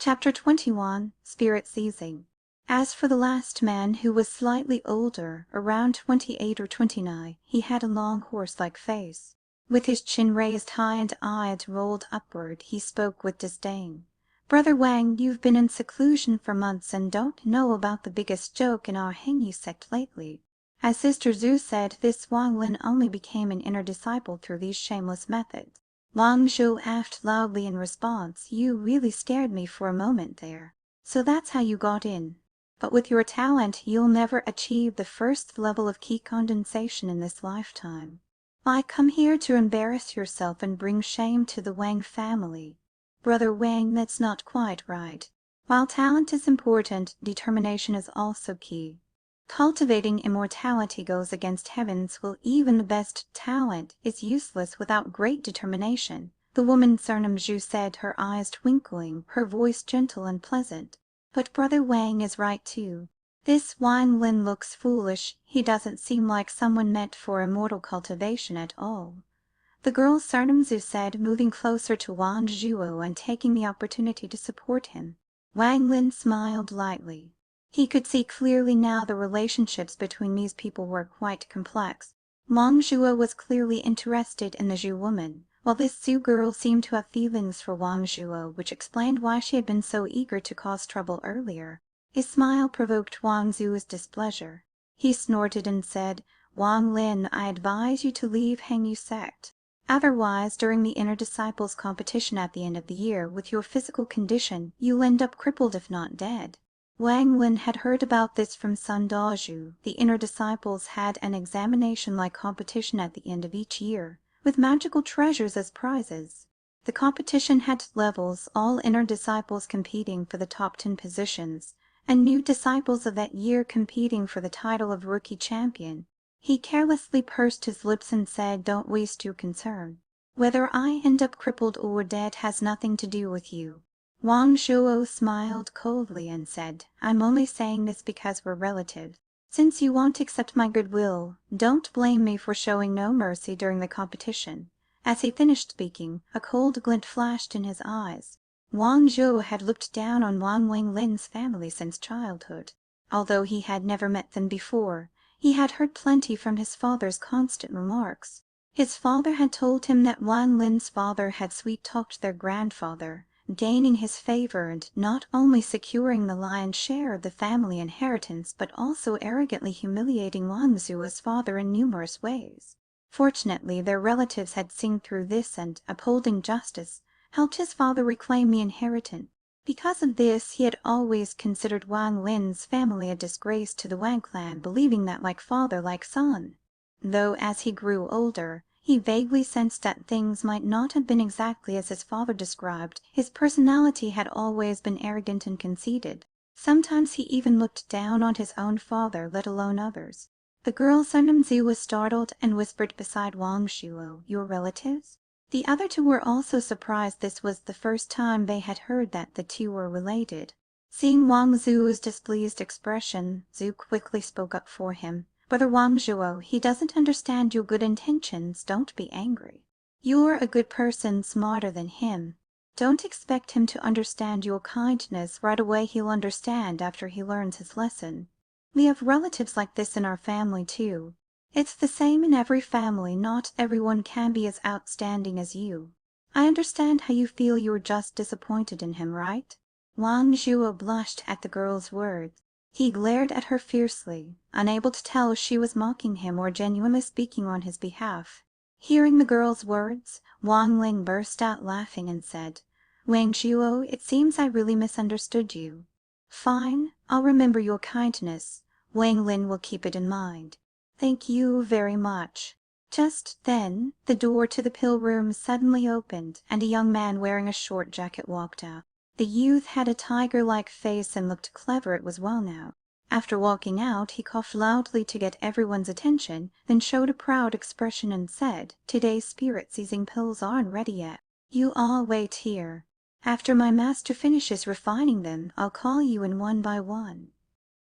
Chapter 21 Spirit Seizing. As for the last man, who was slightly older, around 28 or 29, he had a long horse-like face. With his chin raised high and eyes rolled upward, he spoke with disdain. "Brother Wang, you've been in seclusion for months and don't know about the biggest joke in our Heng Yue Sect lately. As Sister Zhu said, this Wang Lin only became an inner disciple through these shameless methods." Wang Zhou laughed loudly in response. "You really scared me for a moment there. So that's how you got in. But with your talent, you'll never achieve the first level of key condensation in this lifetime. Why come here to embarrass yourself and bring shame to the Wang family? Brother Wang, that's not quite right. While talent is important, determination is also key. Cultivating immortality goes against heaven's will. Even the best talent is useless without great determination," the woman surnamed Zhu said, her eyes twinkling, her voice gentle and pleasant. "But Brother Wang is right too. This Wang Lin looks foolish. He doesn't seem like someone meant for immortal cultivation at all," the girl surnamed Zhu said, moving closer to Wang Zhuo and taking the opportunity to support him. Wang Lin smiled lightly. He could see clearly now the relationships between these people were quite complex. Wang Zhuo was clearly interested in the Zhu woman, while this Zhu girl seemed to have feelings for Wang Zhuo, which explained why she had been so eager to cause trouble earlier. A smile provoked Wang Zhuo's displeasure. He snorted and said, "Wang Lin, I advise you to leave Heng Yue Sect. Otherwise, during the Inner Disciples competition at the end of the year, with your physical condition, you'll end up crippled if not dead." Wang Lin had heard about this from Sun Dazhu. The Inner Disciples had an examination-like competition at the end of each year, with magical treasures as prizes. The competition had levels, all Inner Disciples competing for the top 10 positions, and new disciples of that year competing for the title of Rookie Champion. He carelessly pursed his lips and said, "Don't waste your concern. Whether I end up crippled or dead has nothing to do with you." Wang Zhuo smiled coldly and said, "I'm only saying this because we're relatives. Since you won't accept my goodwill, don't blame me for showing no mercy during the competition." As he finished speaking, a cold glint flashed in his eyes. Wang Zhuo had looked down on Wang Lin's family since childhood. Although he had never met them before, he had heard plenty from his father's constant remarks. His father had told him that Wang Lin's father had sweet-talked their grandfather, gaining his favor and not only securing the lion's share of the family inheritance, but also arrogantly humiliating Wang Zhuo's father in numerous ways. Fortunately, their relatives had seen through this and, upholding justice, helped his father reclaim the inheritance. Because of this, he had always considered Wang Lin's family a disgrace to the Wang clan, believing that like father, like son. Though as he grew older, he vaguely sensed that things might not have been exactly as his father described. His personality had always been arrogant and conceited. Sometimes he even looked down on his own father, let alone others. The girl Sun Zi was startled and whispered beside Wang Zhuo, "Your relatives?" The other two were also surprised. This was the first time they had heard that the two were related. Seeing Wang Zhuo's displeased expression, Zhu quickly spoke up for him. "Brother Wang Zhuo, he doesn't understand your good intentions. Don't be angry. You're a good person, smarter than him. Don't expect him to understand your kindness right away. He'll understand after he learns his lesson. We have relatives like this in our family too. It's the same in every family. Not everyone can be as outstanding as you. I understand how you feel. You're just disappointed in him, right?" Wang Zhuo blushed at the girl's words. He glared at her fiercely, unable to tell if she was mocking him or genuinely speaking on his behalf. Hearing the girl's words, Wang Lin burst out laughing and said, "Wang Zhuo, it seems I really misunderstood you. Fine, I'll remember your kindness. Wang Lin will keep it in mind. Thank you very much." Just then, the door to the pill room suddenly opened, and a young man wearing a short jacket walked out. The youth had a tiger-like face and looked clever, it was well now. After walking out, he coughed loudly to get everyone's attention, then showed a proud expression and said, "Today's spirit-seizing pills aren't ready yet. You all wait here. After my master finishes refining them, I'll call you in one by one."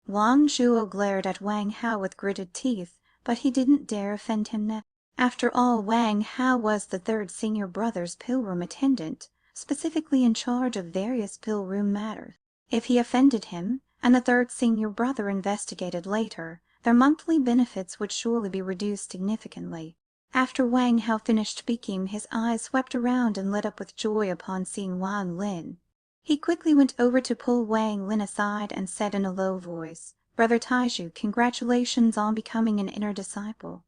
Wang Zhuo glared at Wang Hao with gritted teeth, but he didn't dare offend him now. After all, Wang Hao was the third senior brother's pill-room attendant, specifically in charge of various pill room matters. If he offended him, and the third senior brother investigated later, their monthly benefits would surely be reduced significantly. After Wang Hao finished speaking, his eyes swept around and lit up with joy upon seeing Wang Lin. He quickly went over to pull Wang Lin aside and said in a low voice, "Brother Taiju, congratulations on becoming an inner disciple.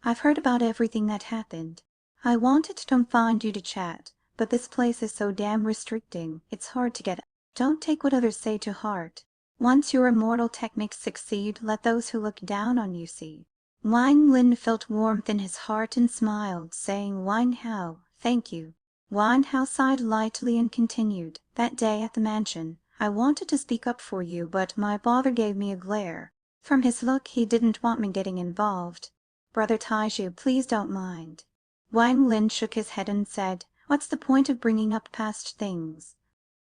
I've heard about everything that happened. I wanted to find you to chat, but this place is so damn restricting, it's hard to get. Don't take what others say to heart. Once your immortal techniques succeed, let those who look down on you see." Wang Lin felt warmth in his heart and smiled, saying, "Wang Hao, thank you." Wang Hao sighed lightly and continued, "That day at the mansion, I wanted to speak up for you, but my father gave me a glare. From his look, he didn't want me getting involved. Brother Taiju, please don't mind." Wang Lin shook his head and said, "What's the point of bringing up past things?"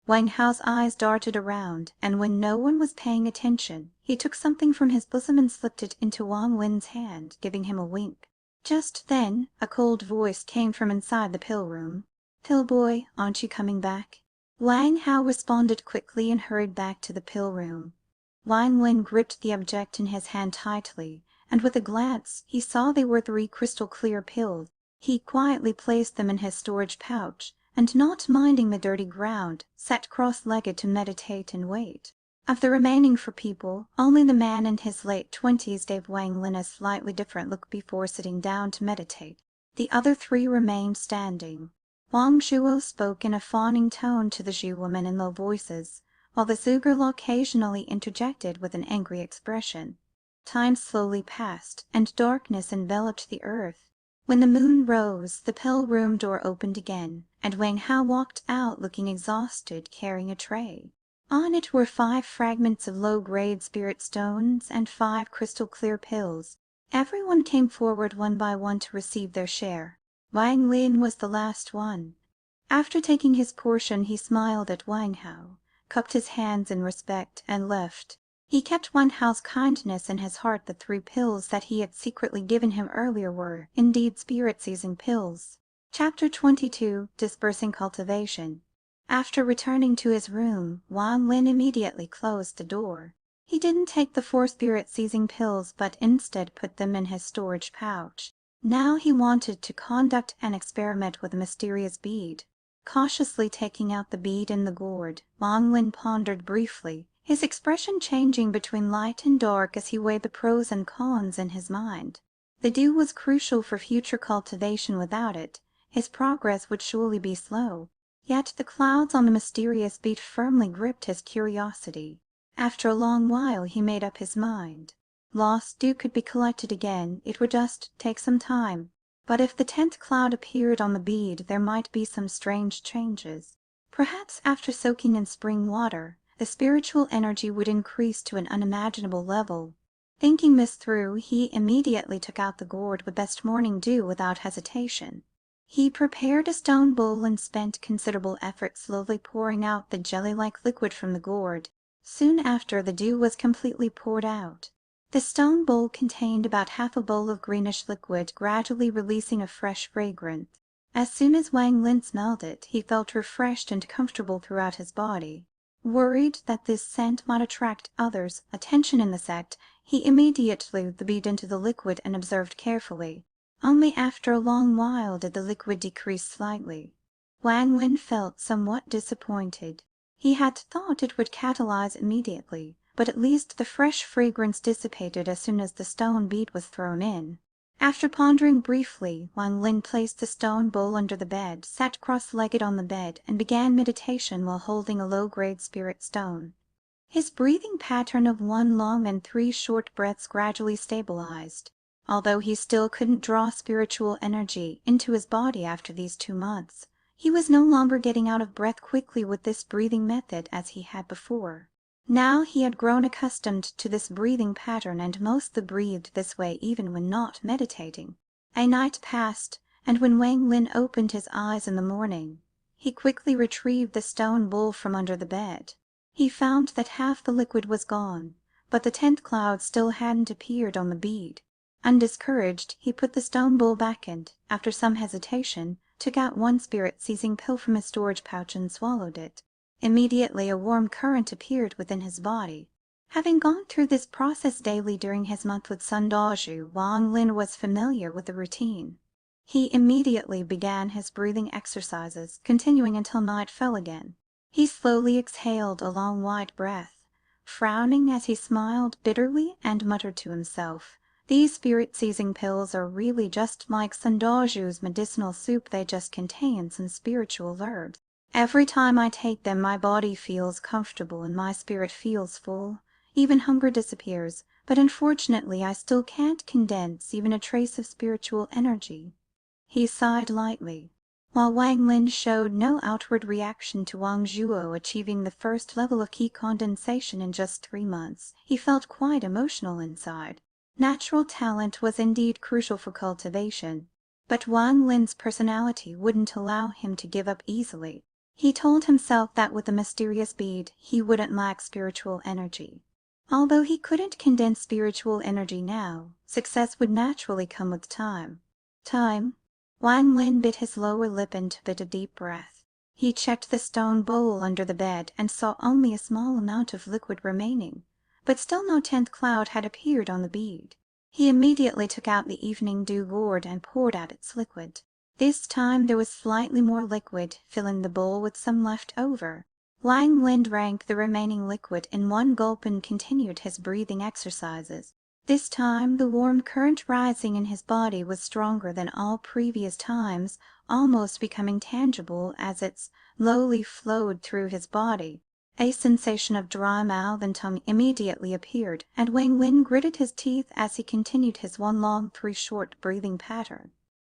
Wang Hao's eyes darted around, and when no one was paying attention, he took something from his bosom and slipped it into Wang Lin's hand, giving him a wink. Just then a cold voice came from inside the pill room. "Pill boy, aren't you coming back?" Wang Hao responded quickly and hurried back to the pill room. Wang Lin gripped the object in his hand tightly, and with a glance he saw they were 3 crystal clear pills. He quietly placed them in his storage pouch, and not minding the dirty ground, sat cross-legged to meditate and wait. Of the remaining 4 people, only the man in his late 20s gave Wang Lin a slightly different look before sitting down to meditate. The other 3 remained standing. Wang Zhuo spoke in a fawning tone to the Zhu woman in low voices, while the Zhuge occasionally interjected with an angry expression. Time slowly passed, and darkness enveloped the earth. When the moon rose, the pill room door opened again, and Wang Hao walked out looking exhausted, carrying a tray. On it were 5 fragments of low-grade spirit stones and 5 crystal-clear pills. Everyone came forward one by one to receive their share. Wang Lin was the last one. After taking his portion, he smiled at Wang Hao, cupped his hands in respect, and left. He kept Wang Hao's kindness in his heart. The 3 pills that he had secretly given him earlier were, indeed, spirit-seizing pills. Chapter 22. Dispersing Cultivation. After returning to his room, Wang Lin immediately closed the door. He didn't take the 4 spirit-seizing pills, but instead put them in his storage pouch. Now he wanted to conduct an experiment with a mysterious bead. Cautiously taking out the bead in the gourd, Wang Lin pondered briefly, his expression changing between light and dark as he weighed the pros and cons in his mind. The dew was crucial for future cultivation. Without it, his progress would surely be slow. Yet the clouds on the mysterious bead firmly gripped his curiosity. After a long while he made up his mind. Lost dew could be collected again, it would just take some time. But if the 10th cloud appeared on the bead, there might be some strange changes. Perhaps after soaking in spring water, the spiritual energy would increase to an unimaginable level. Thinking this through, he immediately took out the gourd with best morning dew without hesitation. He prepared a stone bowl and spent considerable effort slowly pouring out the jelly-like liquid from the gourd. Soon after, the dew was completely poured out. The stone bowl contained about half a bowl of greenish liquid, gradually releasing a fresh fragrance. As soon as Wang Lin smelled it, he felt refreshed and comfortable throughout his body. Worried that this scent might attract others' attention in the sect, he immediately threw the bead into the liquid and observed carefully. Only after a long while did the liquid decrease slightly. Wang Lin felt somewhat disappointed. He had thought it would catalyze immediately, but at least the fresh fragrance dissipated as soon as the stone bead was thrown in. After pondering briefly, Wang Lin placed the stone bowl under the bed, sat cross-legged on the bed, and began meditation while holding a low-grade spirit stone. His breathing pattern of 1 long and 3 short breaths gradually stabilized. Although he still couldn't draw spiritual energy into his body after these 2 months, he was no longer getting out of breath quickly with this breathing method as he had before. Now he had grown accustomed to this breathing pattern and mostly breathed this way even when not meditating. A night passed, and when Wang Lin opened his eyes in the morning, he quickly retrieved the stone bowl from under the bed. He found that half the liquid was gone, but the 10th cloud still hadn't appeared on the bead. Undiscouraged, he put the stone bowl back and, after some hesitation, took out one spirit-seizing pill from his storage pouch and swallowed it. Immediately a warm current appeared within his body. Having gone through this process daily during his month with Sun Dazhu, Wang Lin was familiar with the routine. He immediately began his breathing exercises, continuing until night fell again. He slowly exhaled a long wide breath, frowning as he smiled bitterly, and muttered to himself, "These spirit-seizing pills are really just like Sun Dazhu's medicinal soup. They just contain some spiritual herbs. Every time I take them my body feels comfortable and my spirit feels full. Even hunger disappears, but unfortunately I still can't condense even a trace of spiritual energy." He sighed lightly. While Wang Lin showed no outward reaction to Wang Zhuo achieving the first level of qi condensation in just 3 months, he felt quite emotional inside. Natural talent was indeed crucial for cultivation, but Wang Lin's personality wouldn't allow him to give up easily. He told himself that with the mysterious bead he wouldn't lack spiritual energy. Although he couldn't condense spiritual energy now, success would naturally come with time. Time. Wang Lin bit his lower lip and took a deep breath. He checked the stone bowl under the bed and saw only a small amount of liquid remaining, but still no 10th cloud had appeared on the bead. He immediately took out the evening dew gourd and poured out its liquid. This time there was slightly more liquid, filling the bowl with some left over. Wang Lin drank the remaining liquid in one gulp and continued his breathing exercises. This time the warm current rising in his body was stronger than all previous times, almost becoming tangible as it slowly flowed through his body. A sensation of dry mouth and tongue immediately appeared, and Wang Lin gritted his teeth as he continued his 1 long 3 short breathing pattern.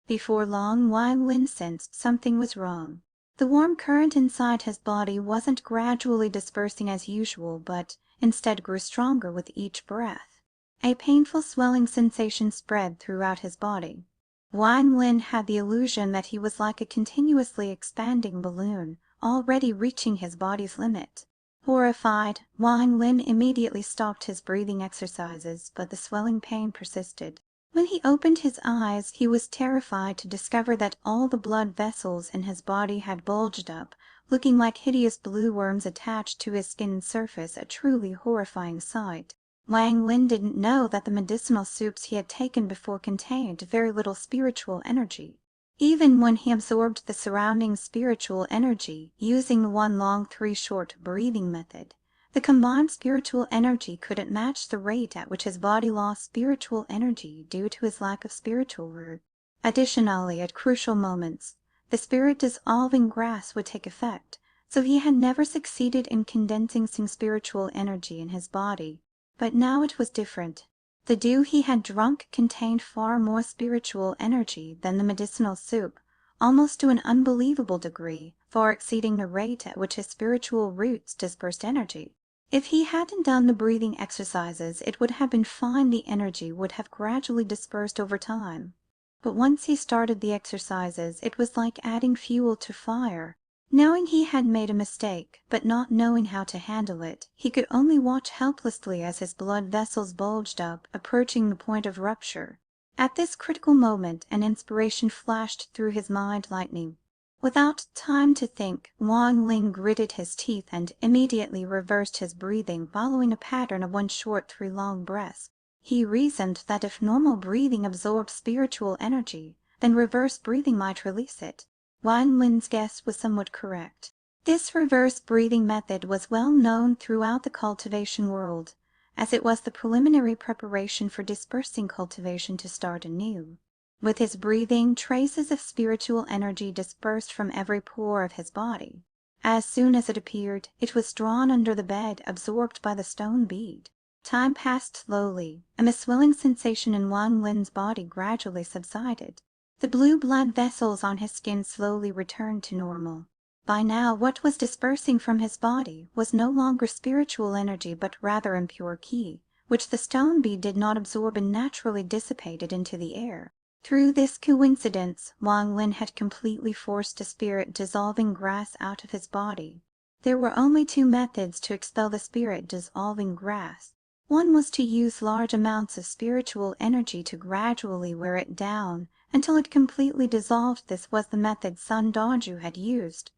Before long Wang Lin sensed something was wrong. The warm current inside his body wasn't gradually dispersing as usual, but instead grew stronger with each breath. A painful swelling sensation spread throughout his body. Wang Lin had the illusion that he was like a continuously expanding balloon, already reaching his body's limit. Horrified, Wang Lin immediately stopped his breathing exercises, but the swelling pain persisted. When he opened his eyes, he was terrified to discover that all the blood vessels in his body had bulged up, looking like hideous blue worms attached to his skin surface, a truly horrifying sight. Wang Lin didn't know that the medicinal soups he had taken before contained very little spiritual energy. Even when he absorbed the surrounding spiritual energy, using the 1 long 3 short breathing method, the combined spiritual energy couldn't match the rate at which his body lost spiritual energy due to his lack of spiritual root. Additionally, at crucial moments, the spirit dissolving grass would take effect, so he had never succeeded in condensing some spiritual energy in his body. But now it was different. The dew he had drunk contained far more spiritual energy than the medicinal soup, almost to an unbelievable degree, far exceeding the rate at which his spiritual roots dispersed energy. If he hadn't done the breathing exercises, it would have been fine. The energy would have gradually dispersed over time. But once he started the exercises, it was like adding fuel to fire. Knowing he had made a mistake, but not knowing how to handle it, he could only watch helplessly as his blood vessels bulged up, approaching the point of rupture. At this critical moment, an inspiration flashed through his mind lightning. Without time to think, Wang Lin gritted his teeth and immediately reversed his breathing, following a pattern of 1 short 3 long breaths. He reasoned that if normal breathing absorbed spiritual energy, then reverse breathing might release it. Wang Lin's guess was somewhat correct. This reverse breathing method was well known throughout the cultivation world, as it was the preliminary preparation for dispersing cultivation to start anew. With his breathing, traces of spiritual energy dispersed from every pore of his body. As soon as it appeared, it was drawn under the bed, absorbed by the stone bead. Time passed slowly, and the swelling sensation in Wang Lin's body gradually subsided. The blue blood vessels on his skin slowly returned to normal. By now, what was dispersing from his body was no longer spiritual energy, but rather impure qi, which the stone bead did not absorb and naturally dissipated into the air. Through this coincidence, Wang Lin had completely forced a spirit dissolving grass out of his body. There were only 2 methods to expel the spirit dissolving grass. One was to use large amounts of spiritual energy to gradually wear it down until it completely dissolved. This was the method Sun Daju had used.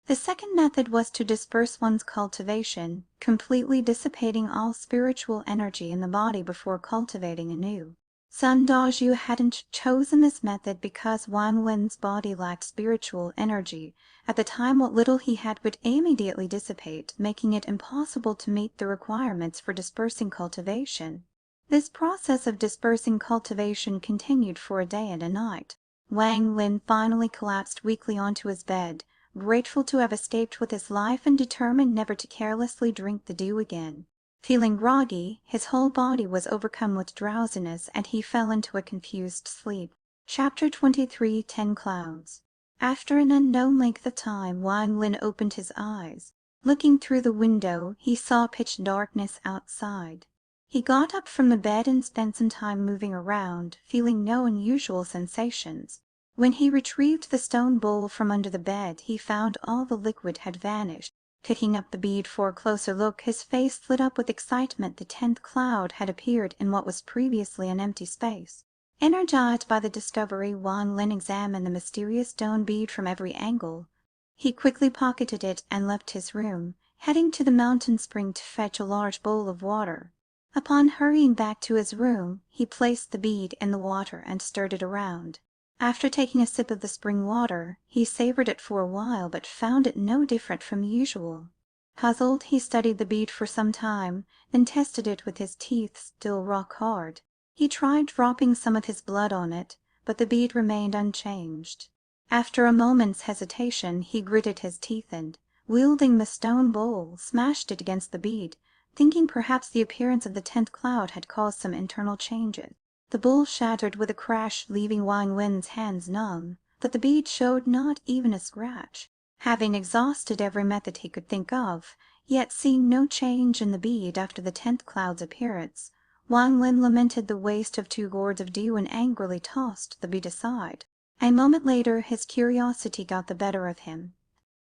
The second method was to disperse one's cultivation, completely dissipating all spiritual energy in the body before cultivating anew. Sun Daju hadn't chosen this method because Wang Lin's body lacked spiritual energy. At the time, what little he had would immediately dissipate, making it impossible to meet the requirements for dispersing cultivation. This process of dispersing cultivation continued for a day and a night. Wang Lin finally collapsed weakly onto his bed, grateful to have escaped with his life and determined never to carelessly drink the dew again. Feeling groggy, his whole body was overcome with drowsiness, and he fell into a confused sleep. Chapter 23. 10 Clouds. After an unknown length of time, Wang Lin opened his eyes. Looking through the window, he saw pitch darkness outside. He got up from the bed and spent some time moving around, feeling no unusual sensations. When he retrieved the stone bowl from under the bed, he found all the liquid had vanished. Picking up the bead for a closer look, his face lit up with excitement. The 10th cloud had appeared in what was previously an empty space. Energized by the discovery, Wang Lin examined the mysterious stone bead from every angle. He quickly pocketed it and left his room, heading to the mountain spring to fetch a large bowl of water. Upon hurrying back to his room, he placed the bead in the water and stirred it around. After taking a sip of the spring water, he savored it for a while, but found it no different from usual. Puzzled, he studied the bead for some time, then tested it with his teeth still rock hard. He tried dropping some of his blood on it, but the bead remained unchanged. After a moment's hesitation, he gritted his teeth and, wielding the stone bowl, smashed it against the bead, thinking perhaps the appearance of the 10th cloud had caused some internal changes. The bowl shattered with a crash, leaving Wang Lin's hands numb, but the bead showed not even a scratch. Having exhausted every method he could think of, yet seeing no change in the bead after the 10th cloud's appearance, Wang Lin lamented the waste of 2 gourds of dew and angrily tossed the bead aside. A moment later, his curiosity got the better of him.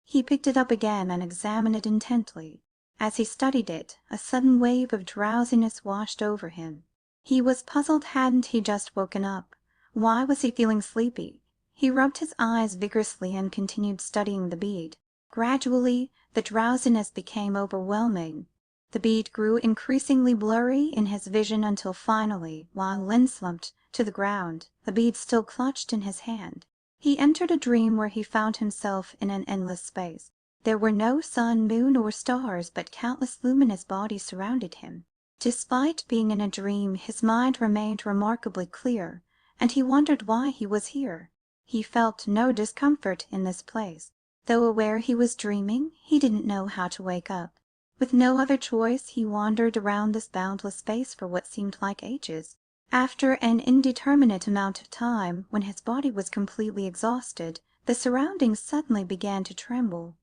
He picked it up again and examined it intently. As he studied it, a sudden wave of drowsiness washed over him. He was puzzled. Hadn't he just woken up? Why was he feeling sleepy? He rubbed his eyes vigorously and continued studying the bead. Gradually, the drowsiness became overwhelming. The bead grew increasingly blurry in his vision until finally, Wang Lin slumped to the ground, the bead still clutched in his hand. He entered a dream where he found himself in an endless space. There were no sun, moon, or stars, but countless luminous bodies surrounded him. Despite being in a dream, his mind remained remarkably clear, and he wondered why he was here. He felt no discomfort in this place. Though aware he was dreaming, he didn't know how to wake up. With no other choice, he wandered around this boundless space for what seemed like ages. After an indeterminate amount of time, when his body was completely exhausted, the surroundings suddenly began to tremble.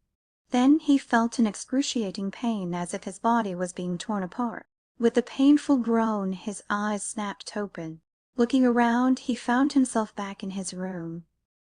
Then he felt an excruciating pain, as if his body was being torn apart. With a painful groan, his eyes snapped open. Looking around, he found himself back in his room.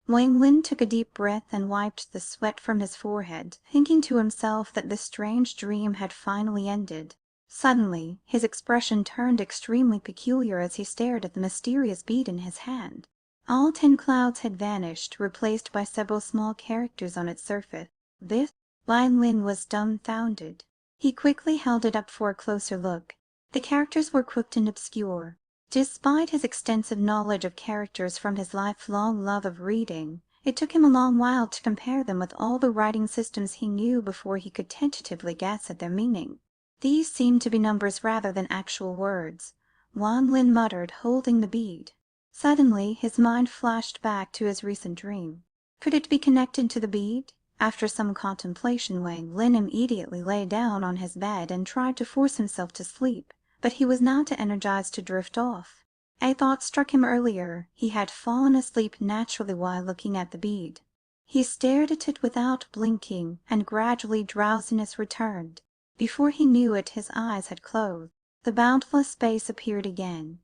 Wang Lin took a deep breath and wiped the sweat from his forehead, thinking to himself that this strange dream had finally ended. Suddenly, his expression turned extremely peculiar as he stared at the mysterious bead in his hand. All 10 clouds had vanished, replaced by several small characters on its surface. This, Wang Lin was dumbfounded. He quickly held it up for a closer look. The characters were cryptic and obscure. Despite his extensive knowledge of characters from his lifelong love of reading, it took him a long while to compare them with all the writing systems he knew before he could tentatively guess at their meaning. These seemed to be numbers rather than actual words. Wang Lin muttered, holding the bead. Suddenly, his mind flashed back to his recent dream. Could it be connected to the bead? After some contemplation, Wang Lin immediately lay down on his bed and tried to force himself to sleep, but he was now too energized to drift off. A thought struck him earlier. He had fallen asleep naturally while looking at the bead. He stared at it without blinking, and gradually drowsiness returned. Before he knew it, his eyes had closed. The boundless space appeared again.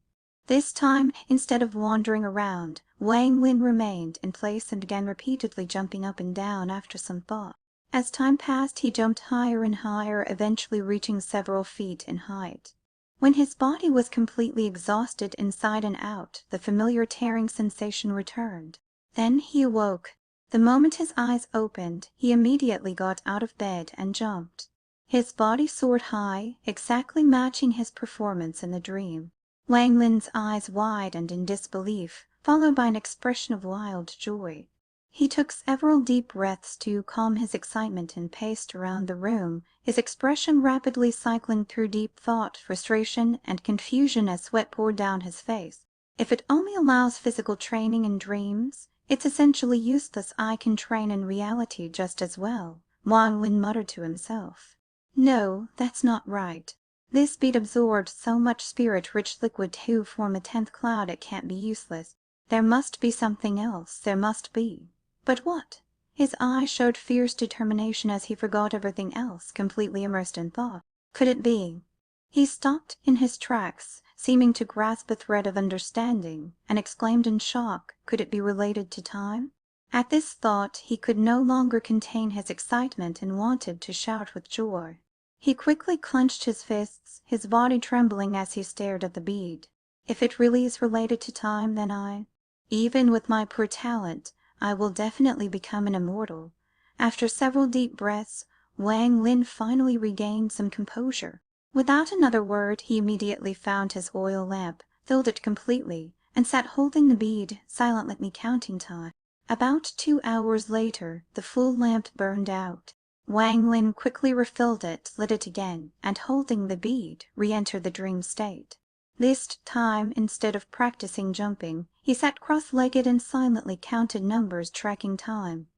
This time, instead of wandering around, Wang Lin remained in place and began repeatedly jumping up and down after some thought. As time passed, he jumped higher and higher, eventually reaching several feet in height. When his body was completely exhausted inside and out, the familiar tearing sensation returned. Then he awoke. The moment his eyes opened, he immediately got out of bed and jumped. His body soared high, exactly matching his performance in the dream. Wang Lin's eyes widened in disbelief, followed by an expression of wild joy. He took several deep breaths to calm his excitement and paced around the room, his expression rapidly cycling through deep thought, frustration, and confusion as sweat poured down his face. If it only allows physical training in dreams, it's essentially useless. I can train in reality just as well, Wang Lin muttered to himself. No, that's not right. This bead absorbed so much spirit-rich liquid to form a 10th cloud it can't be useless. There must be something else, there must be. But what? His eye showed fierce determination as he forgot everything else, completely immersed in thought. Could it be? He stopped in his tracks, seeming to grasp a thread of understanding, and exclaimed in shock, could it be related to time? At this thought he could no longer contain his excitement and wanted to shout with joy. He quickly clenched his fists, his body trembling as he stared at the bead. If it really is related to time, then even with my poor talent, I will definitely become an immortal. After several deep breaths, Wang Lin finally regained some composure. Without another word, he immediately found his oil lamp, filled it completely, and sat holding the bead, silently counting time. About 2 hours later, the full lamp burned out. Wang Lin quickly refilled it, lit it again, and holding the bead, re-entered the dream state. This time, instead of practicing jumping, he sat cross-legged and silently counted numbers, tracking time.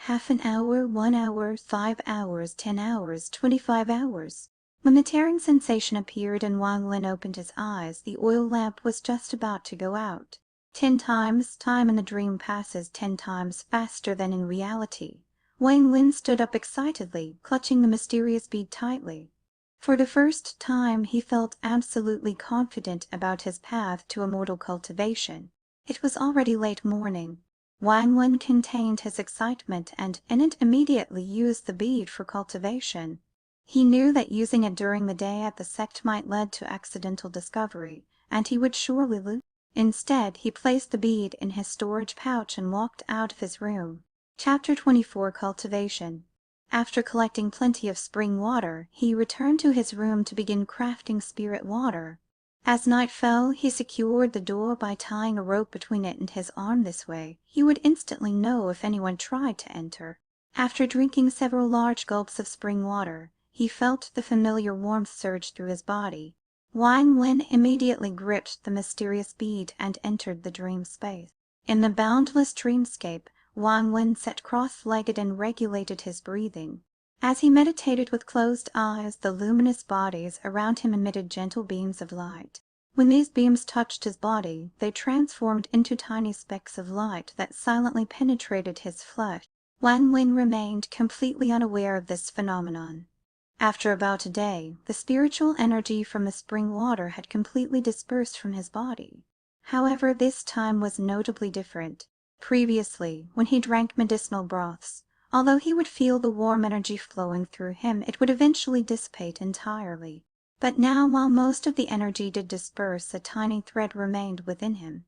Half an hour, 1 hour, 5 hours, 10 hours, 25 hours. When the tearing sensation appeared and Wang Lin opened his eyes, the oil lamp was just about to go out. 10 times, time in the dream passes 10 times faster than in reality. Wang Lin stood up excitedly, clutching the mysterious bead tightly. For the first time he felt absolutely confident about his path to immortal cultivation. It was already late morning. Wang Lin contained his excitement and in it immediately used the bead for cultivation. He knew that using it during the day at the sect might lead to accidental discovery, and he would surely lose. Instead, he placed the bead in his storage pouch and walked out of his room. Chapter 24 Cultivation. After collecting plenty of spring water, he returned to his room to begin crafting spirit water. As night fell, he secured the door by tying a rope between it and his arm. This way, he would instantly know if anyone tried to enter. After drinking several large gulps of spring water, he felt the familiar warmth surge through his body. Wang Lin immediately gripped the mysterious bead and entered the dream space. In the boundless dreamscape, Wang Lin sat cross-legged and regulated his breathing. As he meditated with closed eyes, the luminous bodies around him emitted gentle beams of light. When these beams touched his body, they transformed into tiny specks of light that silently penetrated his flesh. Wang Lin remained completely unaware of this phenomenon. After about a day, the spiritual energy from the spring water had completely dispersed from his body. However, this time was notably different. Previously, when he drank medicinal broths, although he would feel the warm energy flowing through him, it would eventually dissipate entirely. But now, while most of the energy did disperse, a tiny thread remained within him.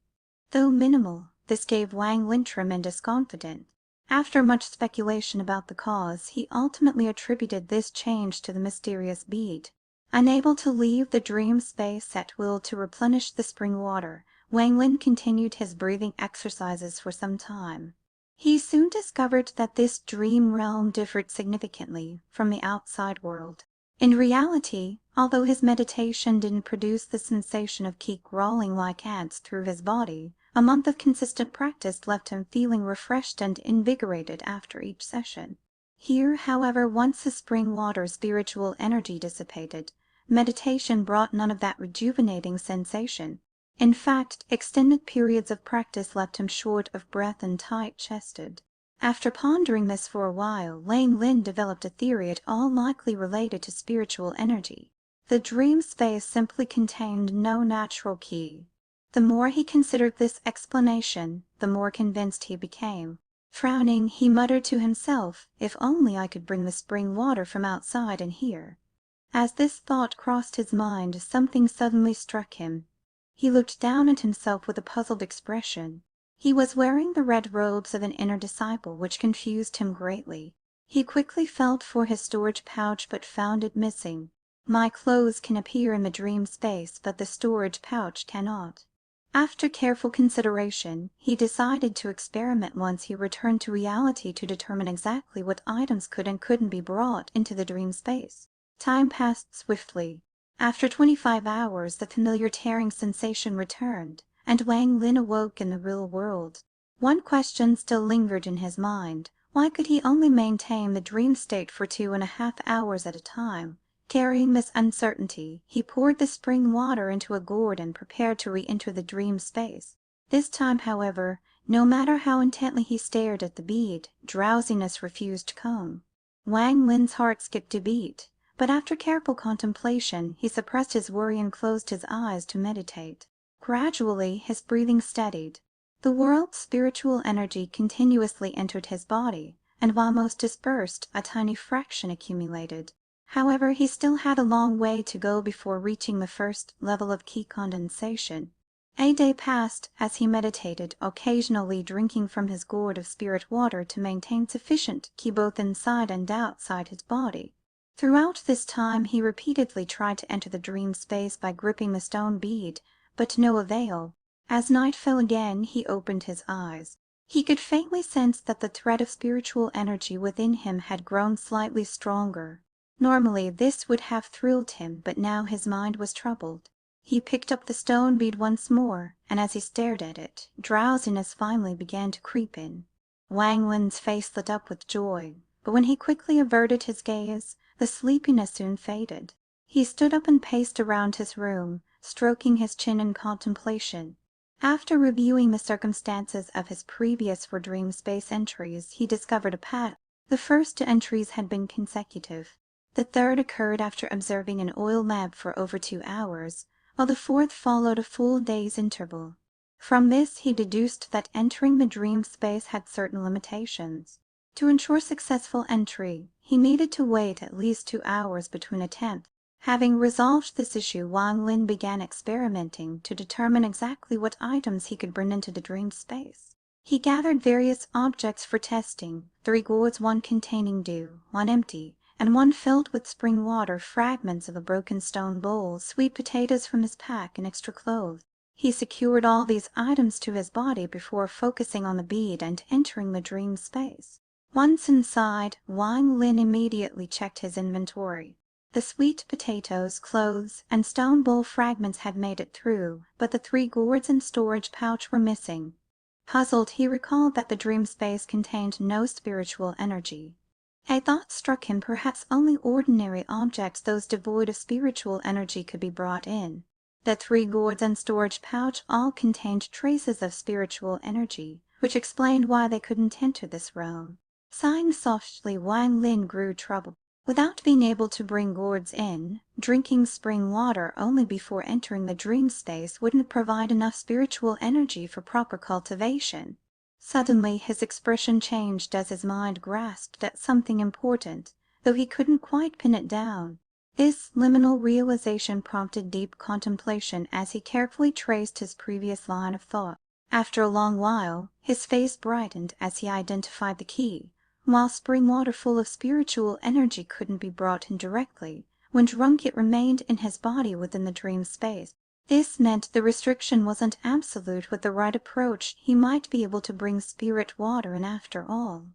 Though minimal, this gave Wang Lin tremendous confidence. After much speculation about the cause, he ultimately attributed this change to the mysterious bead. Unable to leave the dream space at will to replenish the spring water, Wang Lin continued his breathing exercises for some time. He soon discovered that this dream realm differed significantly from the outside world. In reality, although his meditation didn't produce the sensation of ki crawling like ants through his body, a month of consistent practice left him feeling refreshed and invigorated after each session. Here, however, once the spring water spiritual energy dissipated, meditation brought none of that rejuvenating sensation. In fact, extended periods of practice left him short of breath and tight-chested. After pondering this for a while, Wang Lin developed a theory at all likely related to spiritual energy. The dream space simply contained no natural ki. The more he considered this explanation, the more convinced he became. Frowning, he muttered to himself, if only I could bring the spring water from outside in here. As this thought crossed his mind, something suddenly struck him. He looked down at himself with a puzzled expression. He was wearing the red robes of an inner disciple, which confused him greatly. He quickly felt for his storage pouch, but found it missing. My clothes can appear in the dream space, but the storage pouch cannot. After careful consideration, he decided to experiment once he returned to reality to determine exactly what items could and couldn't be brought into the dream space. Time passed swiftly. After 25 hours, the familiar tearing sensation returned, and Wang Lin awoke in the real world. One question still lingered in his mind. Why could he only maintain the dream state for 2.5 hours at a time? Carrying this uncertainty, he poured the spring water into a gourd and prepared to re-enter the dream space. This time, however, no matter how intently he stared at the bead, drowsiness refused to come. Wang Lin's heart skipped a beat, but after careful contemplation, he suppressed his worry and closed his eyes to meditate. Gradually, his breathing steadied. The world's spiritual energy continuously entered his body, and while most dispersed, a tiny fraction accumulated. However, he still had a long way to go before reaching the first level of key condensation. A day passed as he meditated, occasionally drinking from his gourd of spirit water to maintain sufficient qi both inside and outside his body. Throughout this time he repeatedly tried to enter the dream space by gripping the stone bead, but to no avail. As night fell again, he opened his eyes. He could faintly sense that the thread of spiritual energy within him had grown slightly stronger. Normally this would have thrilled him, but now his mind was troubled. He picked up the stone bead once more, and as he stared at it, drowsiness finally began to creep in. Wang Lin's face lit up with joy, but when he quickly averted his gaze, the sleepiness soon faded. He stood up and paced around his room, stroking his chin in contemplation. After reviewing the circumstances of his previous for dream space entries, he discovered a pattern. The first two entries had been consecutive. The third occurred after observing an oil lamp for over 2 hours, while the fourth followed a full day's interval. From this he deduced that entering the dream space had certain limitations. To ensure successful entry, he needed to wait at least 2 hours between attempts. Having resolved this issue, Wang Lin began experimenting to determine exactly what items he could bring into the dream space. He gathered various objects for testing, 3 gourds, one containing dew, one empty, and one filled with spring water, fragments of a broken stone bowl, sweet potatoes from his pack, and extra clothes. He secured all these items to his body before focusing on the bead and entering the dream space. Once inside, Wang Lin immediately checked his inventory. The sweet potatoes, clothes, and stone bowl fragments had made it through, but the 3 gourds and storage pouch were missing. Puzzled, he recalled that the dream space contained no spiritual energy. A thought struck him: perhaps only ordinary objects, those devoid of spiritual energy, could be brought in. The 3 gourds and storage pouch all contained traces of spiritual energy, which explained why they couldn't enter this realm. Sighing softly, Wang Lin grew troubled. Without being able to bring gourds in, drinking spring water only before entering the dream space wouldn't provide enough spiritual energy for proper cultivation. Suddenly his expression changed as his mind grasped at something important, though he couldn't quite pin it down. This liminal realization prompted deep contemplation as he carefully traced his previous line of thought. After a long while, his face brightened as he identified the key. While spring water full of spiritual energy couldn't be brought in directly, when drunk it remained in his body within the dream space. This meant the restriction wasn't absolute. With the right approach, he might be able to bring spirit water in after all.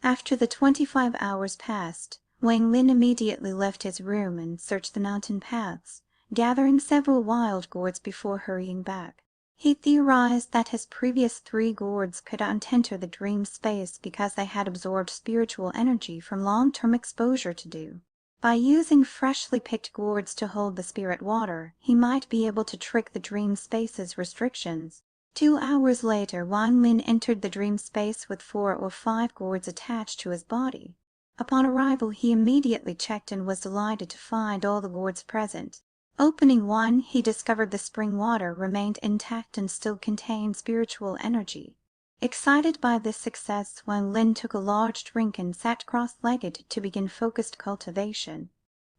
After the 25 hours passed, Wang Lin immediately left his room and searched the mountain paths, gathering several wild gourds before hurrying back. He theorized that his previous 3 gourds could not enter the dream space because they had absorbed spiritual energy from long-term exposure to dew. By using freshly picked gourds to hold the spirit water, he might be able to trick the dream space's restrictions. 2 hours later, Wang Lin entered the dream space with 4 or 5 gourds attached to his body. Upon arrival, he immediately checked and was delighted to find all the gourds present. Opening one, he discovered the spring water remained intact and still contained spiritual energy. Excited by this success, Wang Lin took a large drink and sat cross-legged to begin focused cultivation.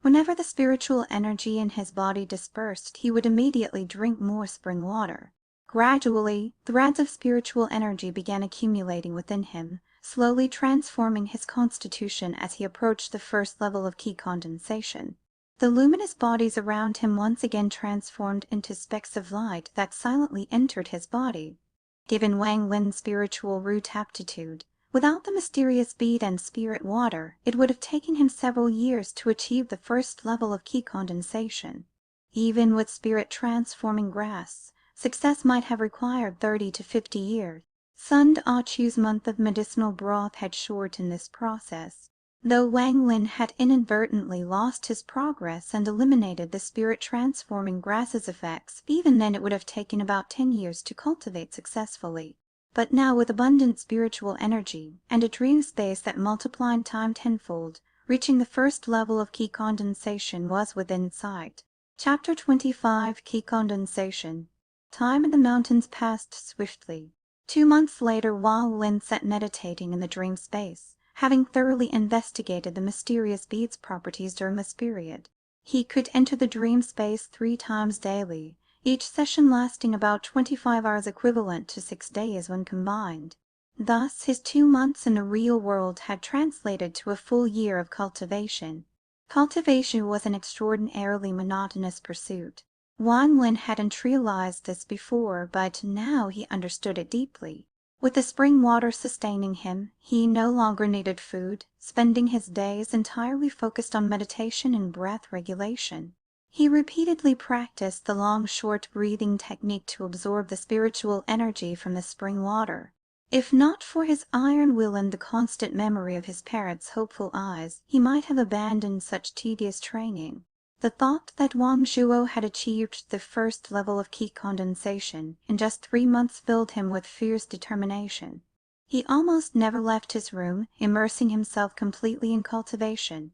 Whenever the spiritual energy in his body dispersed, he would immediately drink more spring water. Gradually, threads of spiritual energy began accumulating within him, slowly transforming his constitution as he approached the first level of Qi condensation. The luminous bodies around him once again transformed into specks of light that silently entered his body. Given Wang Lin's spiritual root aptitude, without the mysterious bead and spirit water, it would have taken him several years to achieve the first level of Qi condensation. Even with spirit transforming grass, success might have required 30 to 50 years. Sun Da-chu's month of medicinal broth had shortened this process. Though Wang Lin had inadvertently lost his progress and eliminated the spirit-transforming grass's effects, even then it would have taken about 10 years to cultivate successfully. But now, with abundant spiritual energy, and a dream space that multiplied time tenfold, reaching the first level of Qi condensation was within sight. Chapter 25 Qi Condensation. Time in the mountains passed swiftly. 2 months later, Wang Lin sat meditating in the dream space, having thoroughly investigated the mysterious bead's properties during this period. He could enter the dream space 3 times daily, each session lasting about 25 hours, equivalent to 6 days when combined. Thus, his 2 months in the real world had translated to a full year of cultivation. Cultivation was an extraordinarily monotonous pursuit. Wang Lin hadn't realized this before, but now he understood it deeply. With the spring water sustaining him, he no longer needed food, spending his days entirely focused on meditation and breath regulation. He repeatedly practiced the long, short breathing technique to absorb the spiritual energy from the spring water. If not for his iron will and the constant memory of his parents' hopeful eyes, he might have abandoned such tedious training. The thought that Wang Zhuo had achieved the first level of Qi condensation in just 3 months filled him with fierce determination. He almost never left his room, immersing himself completely in cultivation.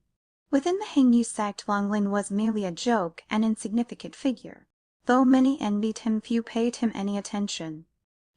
Within the Heng Yue Sect, Wang Lin was merely a joke, an insignificant figure. Though many envied him, few paid him any attention.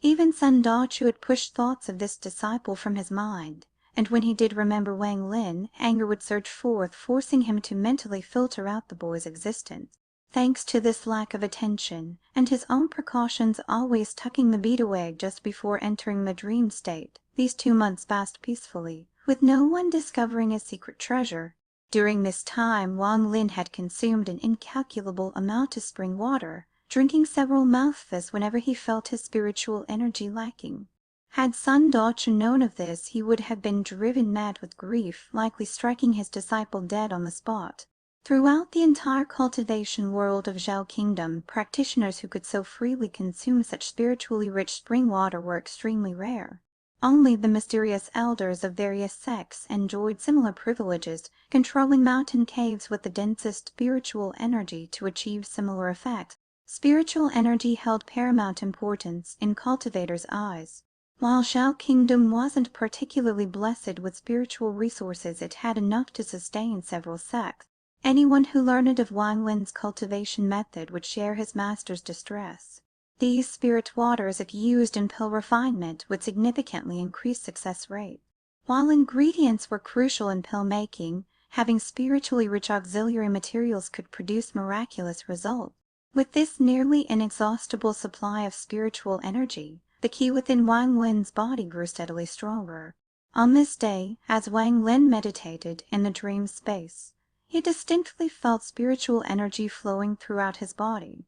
Even Sun Da-chu had pushed thoughts of this disciple from his mind, and when he did remember Wang Lin, anger would surge forth, forcing him to mentally filter out the boy's existence. Thanks to this lack of attention, and his own precautions, always tucking the bead away just before entering the dream state, these 2 months passed peacefully, with no one discovering his secret treasure. During this time, Wang Lin had consumed an incalculable amount of spring water, drinking several mouthfuls whenever he felt his spiritual energy lacking. Had Sun Da-chu known of this, he would have been driven mad with grief, likely striking his disciple dead on the spot. Throughout the entire cultivation world of Zhao Kingdom, practitioners who could so freely consume such spiritually rich spring water were extremely rare. Only the mysterious elders of various sects enjoyed similar privileges, controlling mountain caves with the densest spiritual energy to achieve similar effects. Spiritual energy held paramount importance in cultivators' eyes. While Zhao Kingdom wasn't particularly blessed with spiritual resources, it had enough to sustain several sects. Anyone who learned of Wang Lin's cultivation method would share his master's distress. These spirit waters, if used in pill refinement, would significantly increase success rate. While ingredients were crucial in pill making, having spiritually rich auxiliary materials could produce miraculous results. With this nearly inexhaustible supply of spiritual energy, the Qi within Wang Lin's body grew steadily stronger. On this day, as Wang Lin meditated in the dream space, he distinctly felt spiritual energy flowing throughout his body.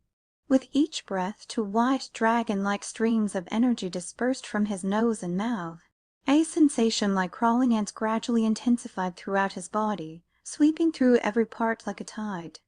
With each breath, 2 white dragon-like streams of energy dispersed from his nose and mouth. A sensation like crawling ants gradually intensified throughout his body, sweeping through every part like a tide.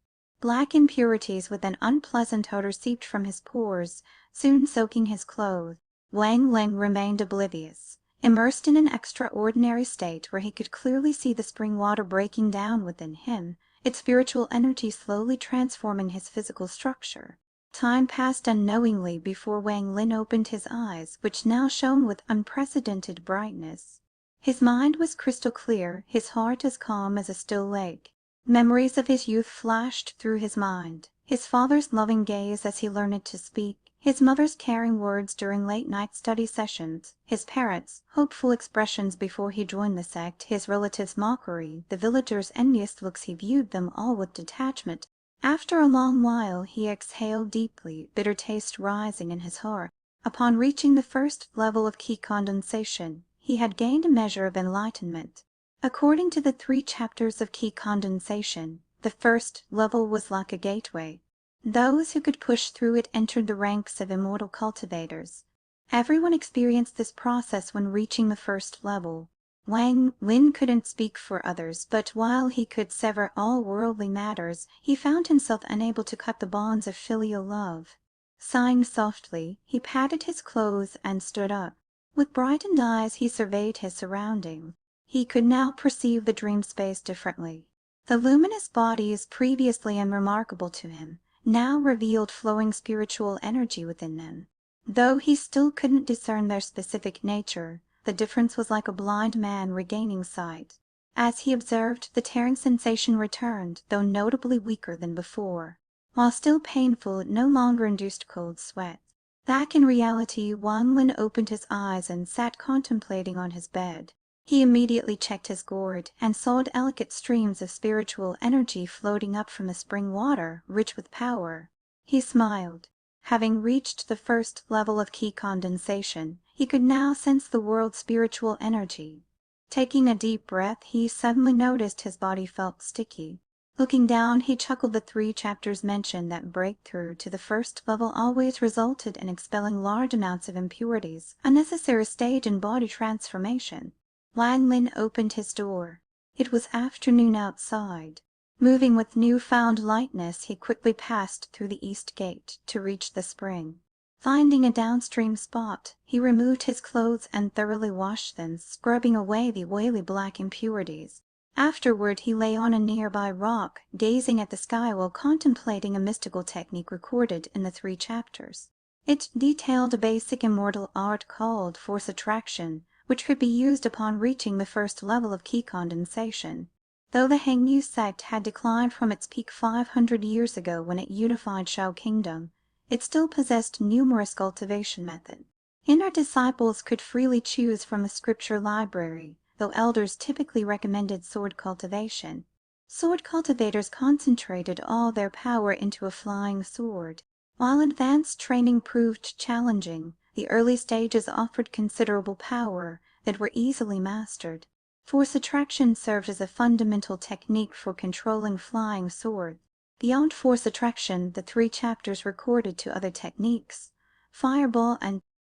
Black impurities with an unpleasant odor seeped from his pores, soon soaking his clothes. Wang Lin remained oblivious, immersed in an extraordinary state where he could clearly see the spring water breaking down within him, its spiritual energy slowly transforming his physical structure. Time passed unknowingly before Wang Lin opened his eyes, which now shone with unprecedented brightness. His mind was crystal clear, his heart as calm as a still lake. Memories of his youth flashed through his mind. His father's loving gaze as he learned to speak, His mother's caring words during late-night study sessions, his parents' hopeful expressions before he joined the sect, his relatives' mockery, the villagers' envious looks, he viewed them all with detachment. After a long while he exhaled deeply, bitter taste rising in his heart. Upon reaching the first level of key condensation, he had gained a measure of enlightenment. According to the 3 chapters of key condensation, the first level was like a gateway. Those who could push through it entered the ranks of immortal cultivators. Everyone experienced this process when reaching the first level. Wang Lin couldn't speak for others, but while he could sever all worldly matters, he found himself unable to cut the bonds of filial love. Sighing softly, he patted his clothes and stood up. With brightened eyes he surveyed his surroundings. He could now perceive the dream space differently. The luminous bodies, previously unremarkable to him, now revealed flowing spiritual energy within them. Though he still couldn't discern their specific nature, the difference was like a blind man regaining sight. As he observed, the tearing sensation returned, though notably weaker than before. While still painful, it no longer induced cold sweat. Back in reality, Wang Lin opened his eyes and sat contemplating on his bed. He immediately checked his gourd, and saw delicate streams of spiritual energy floating up from the spring water, rich with power. He smiled. Having reached the first level of key condensation, he could now sense the world's spiritual energy. Taking a deep breath, he suddenly noticed his body felt sticky. Looking down, he chuckled. The 3 chapters mentioned that breakthrough to the first level always resulted in expelling large amounts of impurities, a necessary stage in body transformation. Wang Lin opened his door. It was afternoon outside. Moving with new-found lightness, he quickly passed through the east gate to reach the spring. Finding a downstream spot, he removed his clothes and thoroughly washed them, scrubbing away the oily black impurities. Afterward he lay on a nearby rock, gazing at the sky while contemplating a mystical technique recorded in the 3 chapters. It detailed a basic immortal art called force attraction, which could be used upon reaching the first level of key condensation. Though the Heng Yue Sect had declined from its peak 500 years ago when it unified Shao Kingdom, it still possessed numerous cultivation methods. Inner disciples could freely choose from a scripture library, though elders typically recommended sword cultivation. Sword cultivators concentrated all their power into a flying sword. While advanced training proved challenging, the early stages offered considerable power that were easily mastered. Force attraction served as a fundamental technique for controlling flying swords. Beyond force attraction, the 3 chapters recorded 2 other techniques, fireball and